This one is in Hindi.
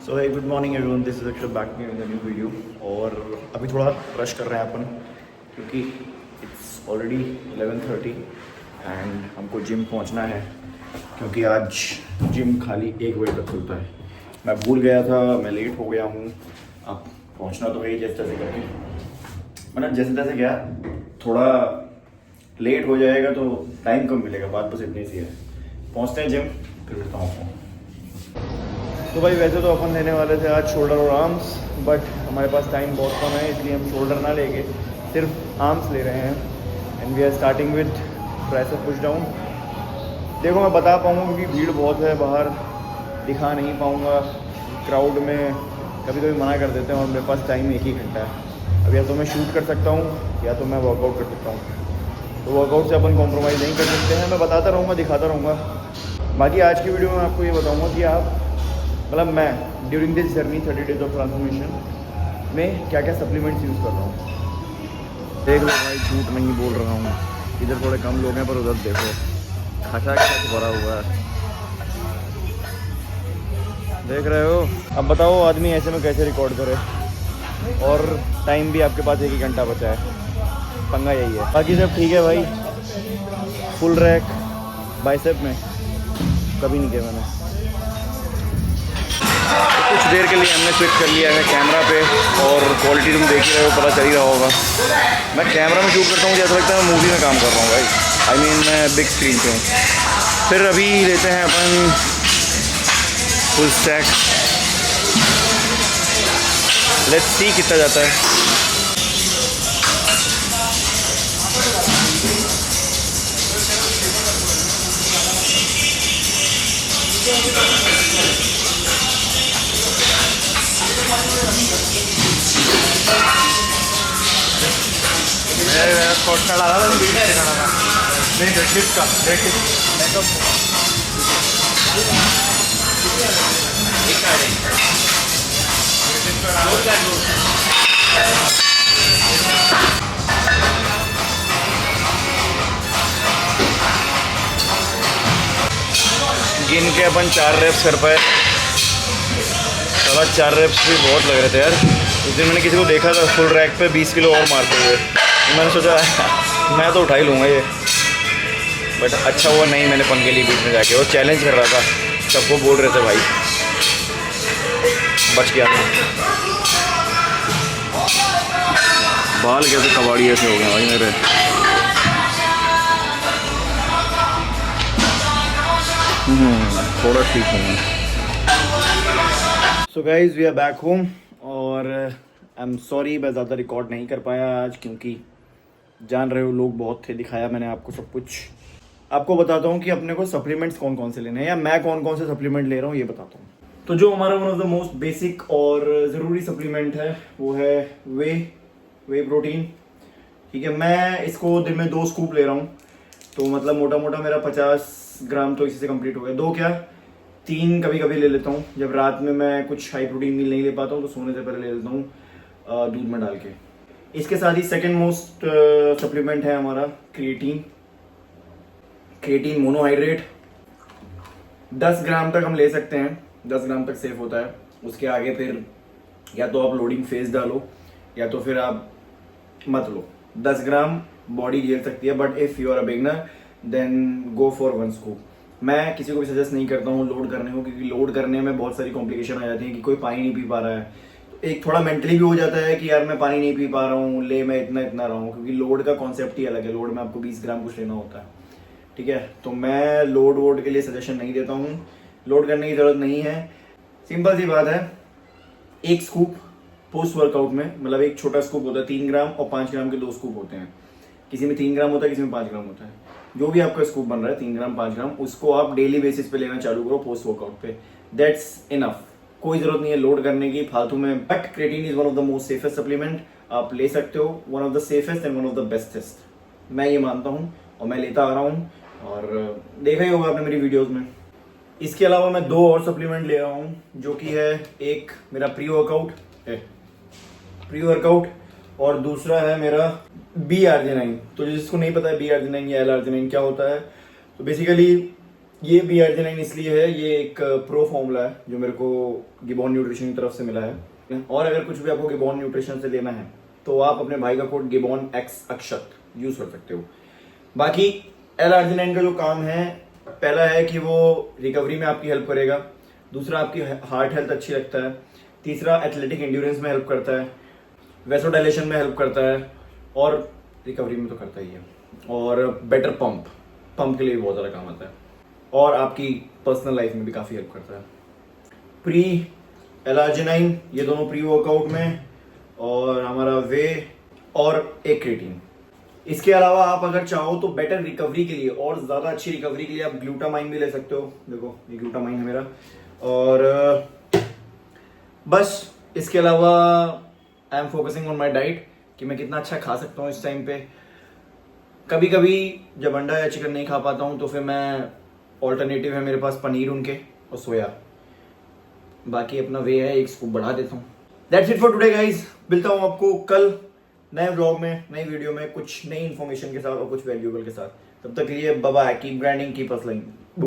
So hey, good morning everyone, this is Akshar back in the new video. और अभी थोड़ा रश कर रहे हैं अपन क्योंकि इट्स ऑलरेडी 11:30 एंड हमको जिम पहुंचना है क्योंकि आज जिम खाली 1 बजे तक खुलता है। मैं भूल गया था, मैं लेट हो गया हूँ। अब पहुंचना तो है जैसे तैसे करके, मतलब जैसे तैसे क्या, थोड़ा लेट हो जाएगा तो टाइम कम मिलेगा, बात बस इतनी सी है। पहुँचते हैं जिम, फिर मिलता हूँ। तो भाई वैसे तो अपन लेने वाले थे आज शोल्डर और आर्म्स, बट हमारे पास टाइम बहुत कम है, इसलिए हम शोल्डर ना लेके सिर्फ आर्म्स ले रहे हैं। And we are starting with tricep push down. देखो मैं बता पाऊँगा क्योंकि भीड़ बहुत है बाहर, दिखा नहीं पाऊँगा। क्राउड में कभी कभी मना कर देते हैं और मेरे पास टाइम 1 ही घंटा है। अब या तो मैं शूट कर सकता हूँ या तो मैं वर्कआउट कर सकता हूँ, तो वर्कआउट से अपन कॉम्प्रोमाइज़ नहीं कर सकते हैं। मैं बताता रहूँगा, दिखाता रहूँगा। बाकी आज की वीडियो में आपको ये बताऊँगा कि आप मतलब मैं during this journey 30 days of transformation में क्या क्या सप्लीमेंट्स यूज़ कर रहा हूँ। देख लो भाई, झूठ नहीं बोल रहा हूँ। इधर थोड़े कम लोग हैं पर उधर देखो खचाखच भरा हुआ है, देख रहे हो। अब बताओ आदमी ऐसे में कैसे रिकॉर्ड करे, और टाइम भी आपके पास 1 ही घंटा बचा है। पंगा यही है, बाकी सब ठीक है भाई। फुल रैक बाइसेप में कभी नहीं किया मैंने। तो कुछ देर के लिए हमने स्विच कर लिया है कैमरा पे, और क्वालिटी तुम देख ही रहे हो, पता चल ही रहा होगा। मैं कैमरा में शूट करता हूँ, जैसा लगता है मैं मूवी में काम कर रहा हूँ भाई। आई मीन मैं बिग स्क्रीन पे हूँ। फिर अभी लेते हैं अपन फुल स्टैक, लेट्स सी कितना जाता है। गिन के अपन 4 रेप्स कर पाए। साला 4 रेप्स भी बहुत लग रहे थे यार। उस दिन मैंने किसी को देखा था फुल रैक पे 20 किलो और मारते हुए, तो मैंने सोचा मैं तो उठा ही लूँगा ये, बट अच्छा हुआ नहीं मैंने पंखे ली बीच में जाके। वो चैलेंज कर रहा था, सबको बोल रहे थे भाई, बच गया। बाल कैसे कबाड़ी ऐसे हो गए भाई मेरे। थोड़ा ठीक है। So guys we are back home, और आई एम सॉरी मैं ज़्यादा रिकॉर्ड नहीं कर पाया आज, क्योंकि जान रहे हो लोग बहुत थे। दिखाया मैंने आपको सब कुछ। आपको बताता हूँ कि अपने को सप्लीमेंट्स कौन कौन से लेने हैं, या मैं कौन कौन से सप्लीमेंट ले रहा हूँ ये बताता हूँ। तो जो हमारा one of the most basic और ज़रूरी सप्लीमेंट है वो है वे प्रोटीन। ठीक है, मैं इसको दिन में 2 स्कूप ले रहा हूँ, तो मतलब मोटा मोटा मेरा 50 ग्राम तो इसी से कंप्लीट हो गया। 2 क्या 3 कभी कभी ले लेता हूँ, जब रात में मैं कुछ हाई प्रोटीन मील नहीं ले पाता हूँ तो सोने से पहले ले लेता हूँ दूध में डाल के। इसके साथ ही सेकंड मोस्ट सप्लीमेंट है हमारा क्रिएटिन मोनोहाइड्रेट। 10 ग्राम तक हम ले सकते हैं, 10 ग्राम तक सेफ होता है। उसके आगे फिर या तो आप लोडिंग फेज डालो या तो फिर आप मत लो। 10 ग्राम बॉडी झेल सकती है, but if you are a beginner then go for 1 scoop. मैं किसी को भी सजेस्ट नहीं करता हूँ लोड करने को, क्योंकि लोड करने में बहुत सारी कॉम्प्लिकेशन आ जाती है कि कोई पानी नहीं पी पा रहा है, तो एक थोड़ा मेंटली भी हो जाता है कि यार मैं पानी नहीं पी पा रहा हूँ, ले मैं इतना रहा हूँ, क्योंकि लोड का कॉन्सेप्ट ही अलग है। लोड में आपको 20 ग्राम कुछ लेना होता है, ठीक है। तो मैं लोड वोड के लिए सजेशन नहीं देता हूँ, लोड करने की ज़रूरत नहीं है। सिंपल सी बात है, 1 स्कूप पोस्ट वर्कआउट में, मतलब एक छोटा स्कूप होता है 3 ग्राम, और 5 ग्राम के 2 स्कूप होते हैं। किसी में 3 ग्राम होता है, किसी में 5 ग्राम होता है। जो भी आपका स्कूप बन रहा है 3 ग्राम 5 ग्राम, उसको आप डेली बेसिस पे लेना चालू करो पोस्ट वर्कआउट पे। दैट्स इनफ, कोई जरूरत नहीं है लोड करने की फालतू में। But creatine is one of the most safest supplement, आप ले सकते हो। One of the safest and one of the bestest, मैं ये मानता हूँ और मैं लेता आ रहा हूँ, और देखा ही होगा आपने मेरी वीडियोज में। इसके अलावा मैं 2 और सप्लीमेंट ले रहा हूँ, जो कि है एक मेरा प्री वर्कआउट और दूसरा है मेरा BRG9। तो जिसको नहीं पता है BRG9 या LRG9 क्या होता है, तो बेसिकली ये बी अर्जिनाइन इसलिए है, ये एक प्रो फॉर्मूला है जो मेरे को गिबॉन न्यूट्रिशन की तरफ से मिला है। और अगर कुछ भी आपको गिबॉन न्यूट्रिशन से लेना है तो आप अपने भाई का कोड गिबॉन एक्स अक्षत यूज कर सकते हो। बाकी एल अर्जिनाइन का जो काम है, पहला है कि वो रिकवरी में आपकी हेल्प करेगा, दूसरा आपकी हार्ट हेल्थ अच्छी रखता है, तीसरा एथलेटिक एंड्योरेंस में हेल्प करता है, वेसोडाइलेशन में हेल्प करता है और रिकवरी में तो करता ही है, और बेटर पंप के लिए भी बहुत ज़्यादा काम आता है, और आपकी पर्सनल लाइफ में भी काफ़ी हेल्प करता है। प्री एलार्जिनाइन, ये दोनों प्री वर्कआउट में, और हमारा वे और एक क्रिएटिन। इसके अलावा आप अगर चाहो तो बेटर रिकवरी के लिए और ज़्यादा अच्छी रिकवरी के लिए आप ग्लूटामाइन भी ले सकते हो। देखो ये ग्लूटामाइन है मेरा। और बस इसके अलावा I am focusing on my diet कि मैं कितना अच्छा खा सकता हूँ इस टाइम पे। कभी कभी जब अंडा या चिकन नहीं खा पाता हूँ तो फिर मैं ऑल्टरनेटिव है मेरे पास पनीर उनके और सोया। बाकी अपना वे है इसको बढ़ा देता हूँ। That's it for today guys. मिलता हूँ आपको कल नए व्लॉग में, नई वीडियो में, कुछ नई इन्फॉर्मेशन के साथ और कुछ वैल्यूएबल के साथ। तब तक के लिए bye bye. Keep grinding, keep hustling.